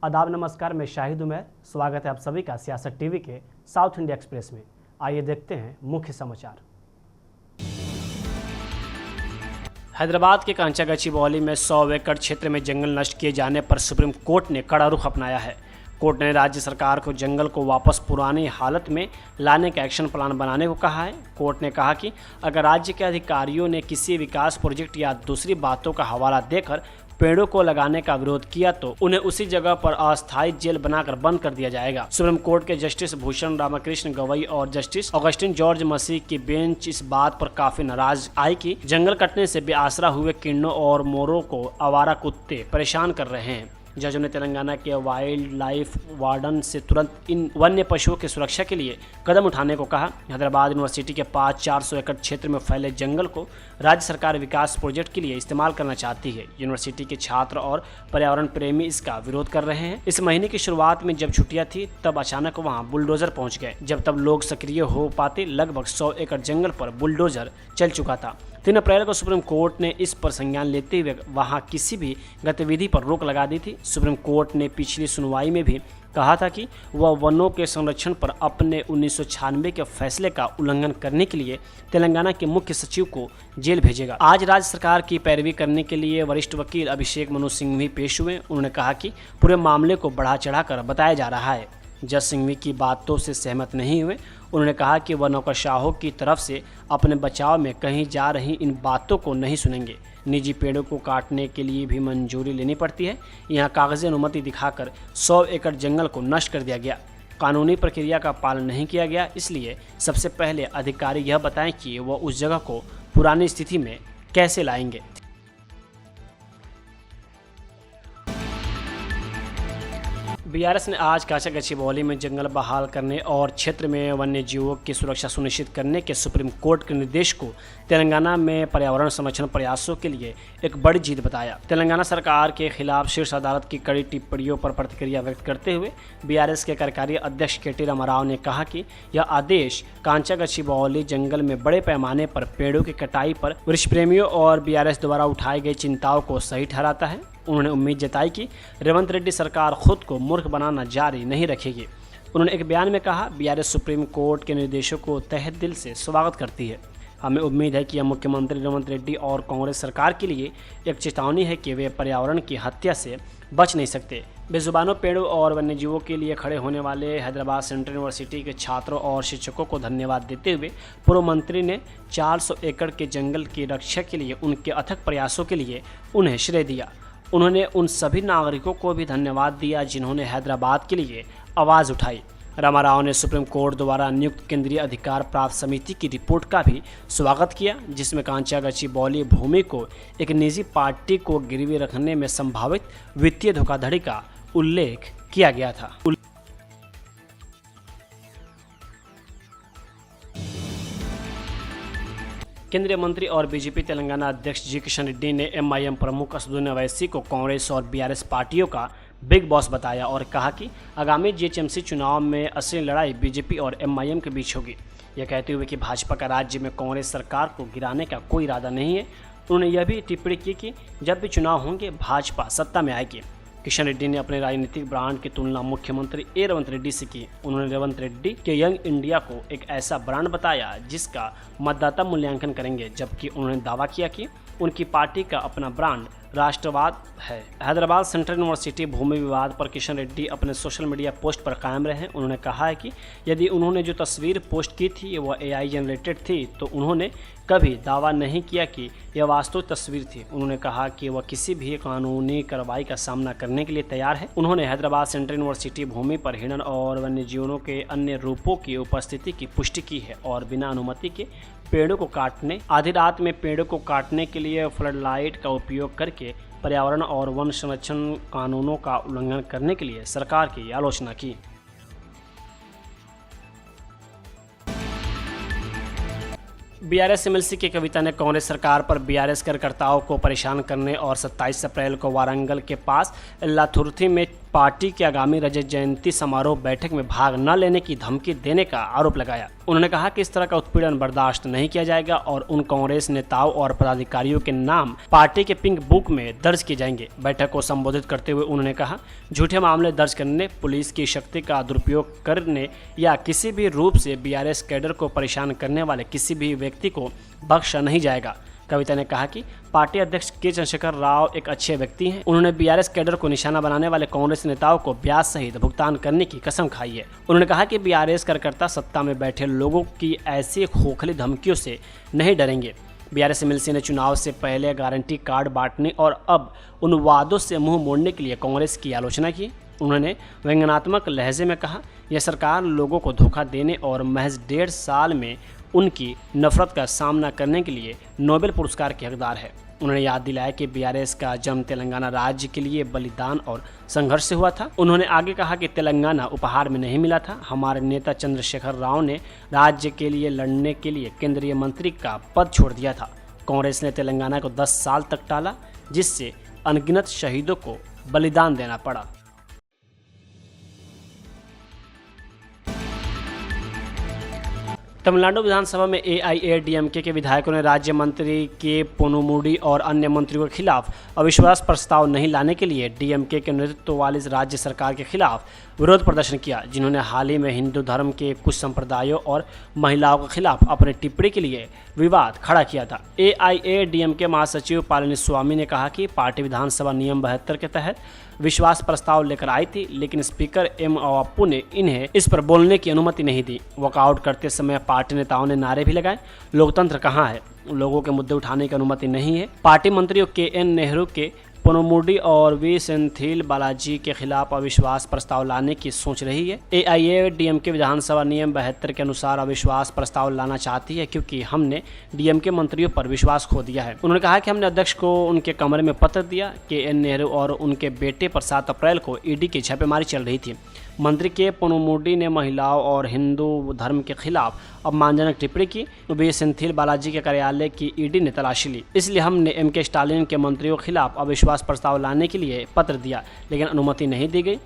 आदाब नमस्कार, मैं शाहिद उमैर। स्वागत है आप सभी का सियासत टीवी के साउथ इंडिया एक्सप्रेस में। आइए देखते हैं मुख्य समाचार। हैदराबाद के कांचागचिबौली में 100 एकड़ क्षेत्र में जंगल नष्ट किए जाने पर सुप्रीम कोर्ट ने कड़ा रुख अपनाया है। कोर्ट ने राज्य सरकार को जंगल को वापस पुरानी हालत में लाने का एक्शन प्लान बनाने को कहा है। कोर्ट ने कहा कि अगर राज्य के अधिकारियों ने किसी विकास प्रोजेक्ट या दूसरी बातों का हवाला देकर पेड़ों को लगाने का विरोध किया तो उन्हें उसी जगह पर अस्थायी जेल बनाकर बंद कर दिया जाएगा। सुप्रीम कोर्ट के जस्टिस भूषण रामकृष्ण गवई और जस्टिस ऑगस्टिन जॉर्ज मसीह की बेंच इस बात पर काफी नाराज आई कि जंगल कटने से बेआसरा हुए किन्नों और मोरों को आवारा कुत्ते परेशान कर रहे हैं। जजों ने तेलंगाना के वाइल्ड लाइफ वार्डन से तुरंत इन वन्य पशुओं की सुरक्षा के लिए कदम उठाने को कहा। हैदराबाद यूनिवर्सिटी के पास 400 एकड़ क्षेत्र में फैले जंगल को राज्य सरकार विकास प्रोजेक्ट के लिए इस्तेमाल करना चाहती है। यूनिवर्सिटी के छात्र और पर्यावरण प्रेमी इसका विरोध कर रहे हैं। इस महीने की शुरुआत में जब छुट्टियां थी तब अचानक वहां बुलडोजर पहुंच गए। जब तब लोग सक्रिय हो पाते लगभग 100 एकड़ जंगल पर बुलडोजर चल चुका था। 3 अप्रैल को सुप्रीम कोर्ट ने इस पर संज्ञान लेते हुए वहां किसी भी गतिविधि पर रोक लगा दी थी। सुप्रीम कोर्ट ने पिछली सुनवाई में भी कहा था कि वह वनों के संरक्षण पर अपने 1996 के फैसले का उल्लंघन करने के लिए तेलंगाना के मुख्य सचिव को जेल भेजेगा। आज राज्य सरकार की पैरवी करने के लिए वरिष्ठ वकील अभिषेक मनु सिंघवी पेश हुए। उन्होंने कहा कि पूरे मामले को बढ़ा चढ़ाकर बताया जा रहा है। जज सिंघवी की बातों से सहमत नहीं हुए। उन्होंने कहा कि वह नौकरशाहों की तरफ से अपने बचाव में कहीं जा रही इन बातों को नहीं सुनेंगे। निजी पेड़ों को काटने के लिए भी मंजूरी लेनी पड़ती है। यहाँ कागजी अनुमति दिखाकर 100 एकड़ जंगल को नष्ट कर दिया गया। कानूनी प्रक्रिया का पालन नहीं किया गया। इसलिए सबसे पहले अधिकारी यह बताएं कि वह उस जगह को पुरानी स्थिति में कैसे लाएंगे। बीआरएस ने आज कांचागचिबौली में जंगल बहाल करने और क्षेत्र में वन्य जीवों की सुरक्षा सुनिश्चित करने के सुप्रीम कोर्ट के निर्देश को तेलंगाना में पर्यावरण संरक्षण प्रयासों के लिए एक बड़ी जीत बताया। तेलंगाना सरकार के खिलाफ शीर्ष अदालत की कड़ी टिप्पणियों पर प्रतिक्रिया व्यक्त करते हुए बीआरएस के कार्यकारी अध्यक्ष के.टी. रामाराव ने कहा कि यह आदेश कांचागचिबौली जंगल में बड़े पैमाने पर पेड़ों की कटाई पर वृक्ष प्रेमियों और बीआरएस द्वारा उठाई गई चिंताओं को सही ठहराता है। उन्होंने उम्मीद जताई कि रेवंत रेड्डी सरकार खुद को मूर्ख बनाना जारी नहीं रखेगी। उन्होंने एक बयान में कहा, बीआरएस सुप्रीम कोर्ट के निर्देशों को तहे दिल से स्वागत करती है। हमें उम्मीद है कि यह मुख्यमंत्री रेवंत रेड्डी और कांग्रेस सरकार के लिए एक चेतावनी है कि वे पर्यावरण की हत्या से बच नहीं सकते। बेजुबानों पेड़ों और वन्यजीवों के लिए खड़े होने वाले हैदराबाद सेंट्रल यूनिवर्सिटी के छात्रों और शिक्षकों को धन्यवाद देते हुए पूर्व मंत्री ने 400 एकड़ के जंगल की रक्षा के लिए उनके अथक प्रयासों के लिए उन्हें श्रेय दिया। उन्होंने उन सभी नागरिकों को भी धन्यवाद दिया जिन्होंने हैदराबाद के लिए आवाज़ उठाई। रामाराव ने सुप्रीम कोर्ट द्वारा नियुक्त केंद्रीय अधिकार प्राप्त समिति की रिपोर्ट का भी स्वागत किया, जिसमें कांचागचिबौली भूमि को एक निजी पार्टी को गिरवी रखने में संभावित वित्तीय धोखाधड़ी का उल्लेख किया गया था। केंद्रीय मंत्री और बीजेपी तेलंगाना अध्यक्ष जी किशन रेड्डी ने एमआईएम प्रमुख असदुद्दीन ओवैसी को कांग्रेस और बीआरएस पार्टियों का बिग बॉस बताया और कहा कि आगामी जीएचएमसी चुनाव में असली लड़ाई बीजेपी और एमआईएम के बीच होगी। यह कहते हुए कि भाजपा का राज्य में कांग्रेस सरकार को गिराने का कोई इरादा नहीं है। उन्होंने यह भी टिप्पणी की कि जब भी चुनाव होंगे भाजपा सत्ता में आएगी। किशन रेड्डी ने अपने राजनीतिक ब्रांड की तुलना मुख्यमंत्री रेवंत रेड्डी से की। उन्होंने रेवंत रेड्डी के यंग इंडिया को एक ऐसा ब्रांड बताया जिसका मतदाता मूल्यांकन करेंगे, जबकि उन्होंने दावा किया कि उनकी पार्टी का अपना ब्रांड राष्ट्रवाद है। हैदराबाद सेंट्रल यूनिवर्सिटी भूमि विवाद पर किशन रेड्डी अपने सोशल मीडिया पोस्ट पर कायम रहे। उन्होंने कहा है कि यदि उन्होंने जो तस्वीर पोस्ट की थी वह एआई जनरेटेड थी तो उन्होंने कभी दावा नहीं किया कि यह वास्तविक तस्वीर थी। उन्होंने कहा कि वह किसी भी कानूनी कार्रवाई का सामना करने के लिए तैयार है। उन्होंने हैदराबाद सेंट्रल यूनिवर्सिटी भूमि पर हिरण और वन्यजीवों के अन्य रूपों की उपस्थिति की पुष्टि की है और बिना अनुमति के पेड़ों को काटने, आधी रात में पेड़ों को काटने के लिए फ्लड लाइट का उपयोग करके पर्यावरण और वन संरक्षण कानूनों का उल्लंघन करने के लिए सरकार की आलोचना की। बीआरएस एमएलसी की कविता ने कांग्रेस सरकार पर बीआरएस कार्यकर्ताओं को परेशान करने और 27 अप्रैल को वारंगल के पास लाथुर्थी में पार्टी के आगामी रजत जयंती समारोह बैठक में भाग न लेने की धमकी देने का आरोप लगाया। उन्होंने कहा कि इस तरह का उत्पीड़न बर्दाश्त नहीं किया जाएगा और उन कांग्रेस नेताओं और पदाधिकारियों के नाम पार्टी के पिंक बुक में दर्ज किए जाएंगे। बैठक को संबोधित करते हुए उन्होंने कहा, झूठे मामले दर्ज करने, पुलिस की शक्ति का दुरुपयोग करने या किसी भी रूप से बीआरएस कैडर को परेशान करने वाले किसी भी व्यक्ति को बख्शा नहीं जाएगा। कविता ने कहा कि पार्टी अध्यक्ष के चंद्रशेखर राव एक अच्छे व्यक्ति हैं। उन्होंने बीआरएस कैडर को निशाना बनाने वाले कांग्रेस नेताओं को ब्याज सहित भुगतान करने की कसम खाई है। उन्होंने कहा कि बीआरएस कार्यकर्ता सत्ता में बैठे लोगों की ऐसी खोखली धमकियों से नहीं डरेंगे। बीआरएस एमएलसी ने चुनाव से पहले गारंटी कार्ड बांटने और अब उन वादों से मुंह मोड़ने के लिए कांग्रेस की आलोचना की। उन्होंने व्यंग्यात्मक लहजे में कहा, यह सरकार लोगों को धोखा देने और महज 1.5 साल में उनकी नफरत का सामना करने के लिए नोबेल पुरस्कार के हकदार है। उन्होंने याद दिलाया कि बीआरएस का जन्म तेलंगाना राज्य के लिए बलिदान और संघर्ष से हुआ था। उन्होंने आगे कहा कि तेलंगाना उपहार में नहीं मिला था। हमारे नेता चंद्रशेखर राव ने राज्य के लिए लड़ने के लिए केंद्रीय मंत्री का पद छोड़ दिया था। कांग्रेस ने तेलंगाना को 10 साल तक टाला, जिससे अनगिनत शहीदों को बलिदान देना पड़ा। तमिलनाडु विधानसभा में एआईएडीएमके के विधायकों ने राज्य मंत्री के पोनुमुडी और अन्य मंत्रियों के खिलाफ अविश्वास प्रस्ताव नहीं लाने के लिए डीएमके के नेतृत्व वाली राज्य सरकार के खिलाफ विरोध प्रदर्शन किया, जिन्होंने हाल ही में हिंदू धर्म के कुछ संप्रदायों और महिलाओं के खिलाफ अपनी टिप्पणी के लिए विवाद खड़ा किया था। एआईएडीएमके महासचिव पळनिस्वामी ने कहा कि पार्टी विधानसभा नियम 72 के तहत विश्वास प्रस्ताव लेकर आई थी, लेकिन स्पीकर एम अप्पू ने इन्हें इस पर बोलने की अनुमति नहीं दी। वॉकआउट करते समय पार्टी नेताओं ने नारे भी लगाए, लोकतंत्र कहाँ है, लोगों के मुद्दे उठाने की अनुमति नहीं है। पार्टी मंत्रियों के.एन. नेहरू के पोनुमुडी और वी सेंथिल बालाजी के खिलाफ अविश्वास प्रस्ताव लाने की सोच रही है। एआईएडीएमके विधानसभा नियम 72 के अनुसार अविश्वास प्रस्ताव लाना चाहती है, क्योंकि हमने डीएमके मंत्रियों पर विश्वास खो दिया है। उन्होंने कहा कि हमने अध्यक्ष को उनके कमरे में पत्र दिया। के.एन. नेहरू और उनके बेटे पर 7 अप्रैल को ईडी की छापेमारी चल रही थी। मंत्री के पोनुमुडी ने महिलाओं और हिंदू धर्म के खिलाफ अपमानजनक टिप्पणी की। वी सेंथिल बालाजी के कार्यालय की ईडी ने तलाशी ली, इसलिए हमने एम.के. स्टालिन के मंत्रियों के खिलाफ अविश्वास प्रस्ताव लाने के लिए पत्र दिया, लेकिन अनुमति नहीं दी गई।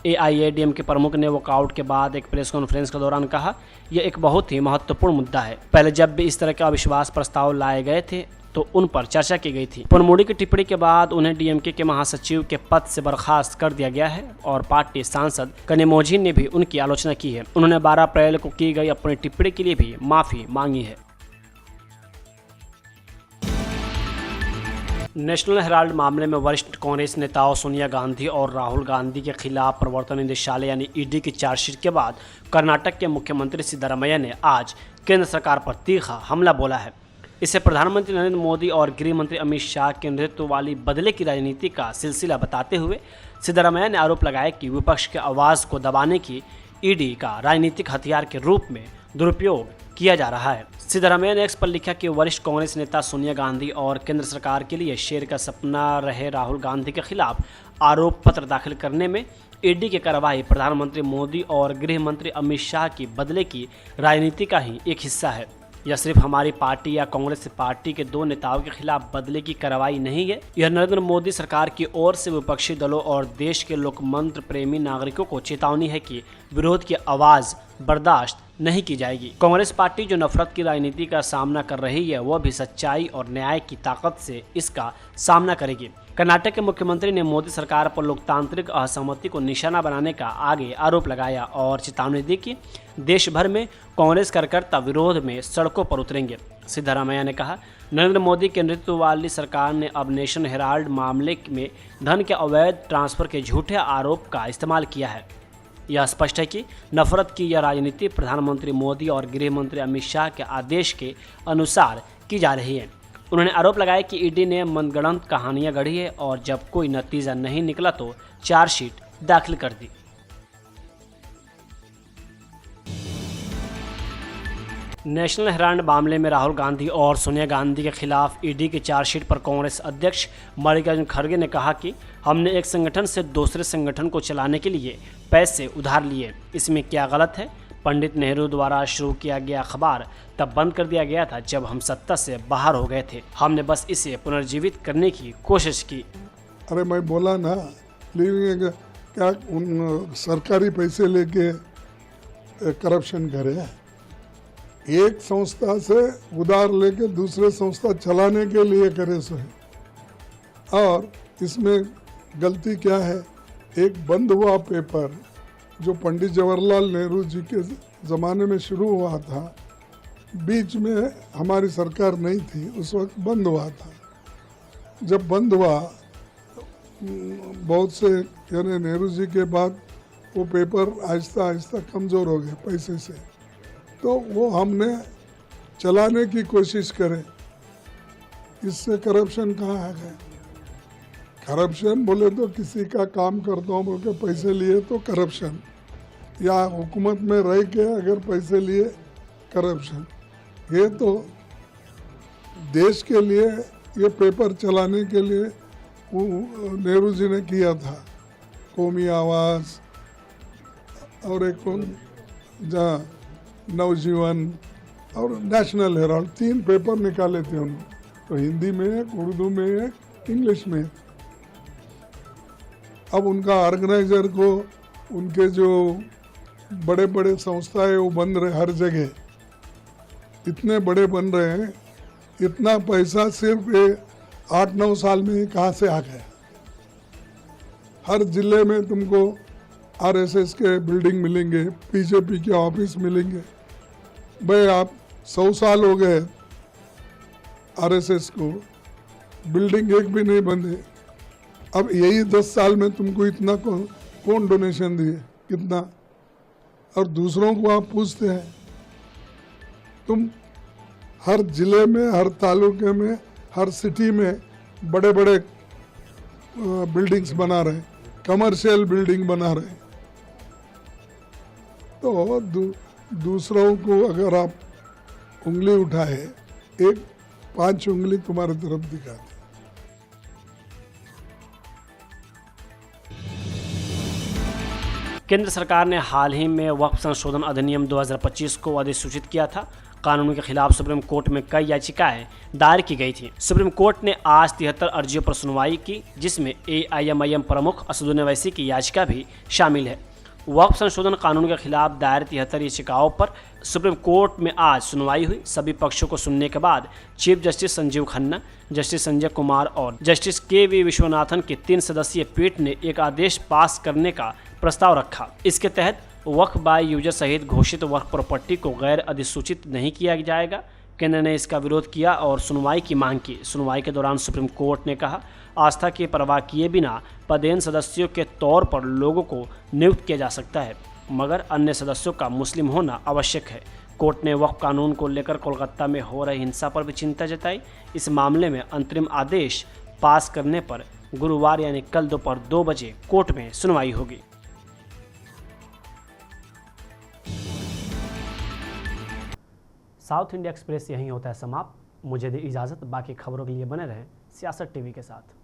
एआईएडीएमके प्रमुख ने वॉकआउट के बाद एक प्रेस कॉन्फ्रेंस के दौरान कहा, यह एक बहुत ही महत्वपूर्ण मुद्दा है। पहले जब भी इस तरह के अविश्वास प्रस्ताव लाए गए थे तो उन पर चर्चा की गई थी। पोनुमुडी की टिप्पणी के बाद उन्हें डीएमके के महासचिव के पद से बर्खास्त कर दिया गया है और पार्टी सांसद कनिमोझी ने भी उनकी आलोचना की है। उन्होंने 12 अप्रैल को की गई अपनी टिप्पणी के लिए भी माफी मांगी है। नेशनल हेराल्ड मामले में वरिष्ठ कांग्रेस नेताओं सोनिया गांधी और राहुल गांधी के खिलाफ प्रवर्तन निदेशालय यानी ईडी की चार्जशीट के बाद कर्नाटक के मुख्यमंत्री सिद्धरामैया ने आज केंद्र सरकार पर तीखा हमला बोला है। इसे प्रधानमंत्री नरेंद्र मोदी और गृह मंत्री अमित शाह के नेतृत्व वाली बदले की राजनीति का सिलसिला बताते हुए सिद्धरामैया ने आरोप लगाया कि विपक्ष के आवाज़ को दबाने की ईडी का राजनीतिक हथियार के रूप में दुरुपयोग किया जा रहा है। सिद्धरामैया ने एक्स पर लिखा कि वरिष्ठ कांग्रेस नेता सोनिया गांधी और केंद्र सरकार के लिए शेर का सपना रहे राहुल गांधी के खिलाफ आरोप पत्र दाखिल करने में ईडी की कार्रवाई प्रधानमंत्री मोदी और गृह मंत्री अमित शाह की बदले की राजनीति का ही एक हिस्सा है। यह सिर्फ हमारी पार्टी या कांग्रेस पार्टी के 2 नेताओं के खिलाफ बदले की कार्रवाई नहीं है, यह नरेंद्र मोदी सरकार की ओर से विपक्षी दलों और देश के लोकतंत्र प्रेमी नागरिकों को चेतावनी है कि विरोध की आवाज़ बर्दाश्त नहीं की जाएगी। कांग्रेस पार्टी जो नफरत की राजनीति का सामना कर रही है, वह भी सच्चाई और न्याय की ताकत से इसका सामना करेगी। कर्नाटक के मुख्यमंत्री ने मोदी सरकार पर लोकतांत्रिक असहमति को निशाना बनाने का आगे आरोप लगाया और चेतावनी दी कि देश भर में कांग्रेस कार्यकर्ता विरोध में सड़कों पर उतरेंगे। सिद्धरामैया ने कहा, नरेंद्र मोदी के नेतृत्व वाली सरकार ने अब नेशनल हेराल्ड मामले में धन के अवैध ट्रांसफर के झूठे आरोप का इस्तेमाल किया है। यह स्पष्ट है कि नफरत की यह राजनीति प्रधानमंत्री मोदी और गृह मंत्री अमित शाह के आदेश के अनुसार की जा रही है। उन्होंने आरोप लगाया कि ईडी ने मनगढ़ंत कहानियां गढ़ी है और जब कोई नतीजा नहीं निकला तो चार्जशीट दाखिल कर दी। नेशनल हेराल्ड मामले में राहुल गांधी और सोनिया गांधी के खिलाफ ईडी की चार्जशीट पर कांग्रेस अध्यक्ष मल्लिकार्जुन खड़गे ने कहा कि हमने एक संगठन से दूसरे संगठन को चलाने के लिए पैसे उधार लिए, इसमें क्या गलत है। पंडित नेहरू द्वारा शुरू किया गया अखबार तब बंद कर दिया गया था जब हम सत्ता से बाहर हो गए थे, हमने बस इसे पुनर्जीवित करने की कोशिश की। अरे मैं बोला ना, लिविंग क्या उन सरकारी पैसे लेके करप्शन करे? एक संस्था से उधार लेके दूसरे संस्था चलाने के लिए करे सो है। और इसमें गलती क्या है? एक बंद हुआ पेपर जो पंडित जवाहरलाल नेहरू जी के ज़माने में शुरू हुआ था, बीच में हमारी सरकार नहीं थी, उस वक्त बंद हुआ था। जब बंद हुआ, बहुत से यानी नेहरू जी के बाद वो पेपर आहिस्ता आहिस्ता कमज़ोर हो गया पैसे से, तो वो हमने चलाने की कोशिश करे। इससे करप्शन कहाँ आ गया? करप्शन बोले तो किसी का काम करता हूँ बोल के पैसे लिए तो करप्शन, या हुकूमत में रह के अगर पैसे लिए करप्शन। ये तो देश के लिए, ये पेपर चलाने के लिए वो नेहरू जी ने किया था। कौमी आवाज़ और एक जहाँ नवजीवन और नेशनल हेराल्ड, 3 पेपर निकाले थे उन्होंने, तो हिंदी में एक, उर्दू में एक, इंग्लिश में। अब उनका ऑर्गेनाइजर को, उनके जो बड़े बड़े संस्थाएं वो बन रहे हर जगह, इतने बड़े बन रहे हैं, इतना पैसा सिर्फ 8-9 साल में ही कहाँ से आ गया? हर जिले में तुमको आरएसएस के बिल्डिंग मिलेंगे, बीजेपी के ऑफिस मिलेंगे। भाई आप 100 साल हो गए आरएसएस को, बिल्डिंग एक भी नहीं बने। अब यही 10 साल में तुमको इतना कौन डोनेशन दिए, कितना? और दूसरों को आप पूछते हैं। तुम हर जिले में, हर तालुके में, हर सिटी में बड़े बड़े बिल्डिंग्स बना रहे, कमर्शियल बिल्डिंग बना रहे। तो दूसरों को अगर आप उंगली उठाए, एक 5 उंगली तुम्हारी तरफ दिखाते। केंद्र सरकार ने हाल ही में वक्फ संशोधन अधिनियम 2025 को अधिसूचित किया था। कानून के खिलाफ सुप्रीम कोर्ट में कई याचिकाएं दायर की गई थी। सुप्रीम कोर्ट ने आज 73 अर्जियों पर सुनवाई की, जिसमें AIMIM प्रमुख असदुद्दीन ओवैसी की याचिका भी शामिल है। वक्फ संशोधन कानून के खिलाफ दायर 73 याचिकाओं पर सुप्रीम कोर्ट में आज सुनवाई हुई। सभी पक्षों को सुनने के बाद chief justice Sanjeev Khanna, justice Sanjay Kumar और जस्टिस KV विश्वनाथन की 3 सदस्यीय पीठ ने एक आदेश पास करने का प्रस्ताव रखा। इसके तहत वक्फ बाय यूजर सहित घोषित वक्फ प्रॉपर्टी को गैर अधिसूचित नहीं किया जाएगा। केंद्र ने इसका विरोध किया और सुनवाई की मांग की। सुनवाई के दौरान सुप्रीम कोर्ट ने कहा, आस्था की परवाह किए बिना पदेन सदस्यों के तौर पर लोगों को नियुक्त किया जा सकता है, मगर अन्य सदस्यों का मुस्लिम होना आवश्यक है। कोर्ट ने वक्फ कानून को लेकर कोलकाता में हो रही हिंसा पर भी चिंता जताई। इस मामले में अंतरिम आदेश पास करने पर गुरुवार यानी कल दोपहर 2 बजे कोर्ट में सुनवाई होगी। साउथ इंडिया एक्सप्रेस यहीं होता है समाप्त। मुझे दी इजाज़त। बाकी खबरों के लिए बने रहें सियासत टीवी के साथ।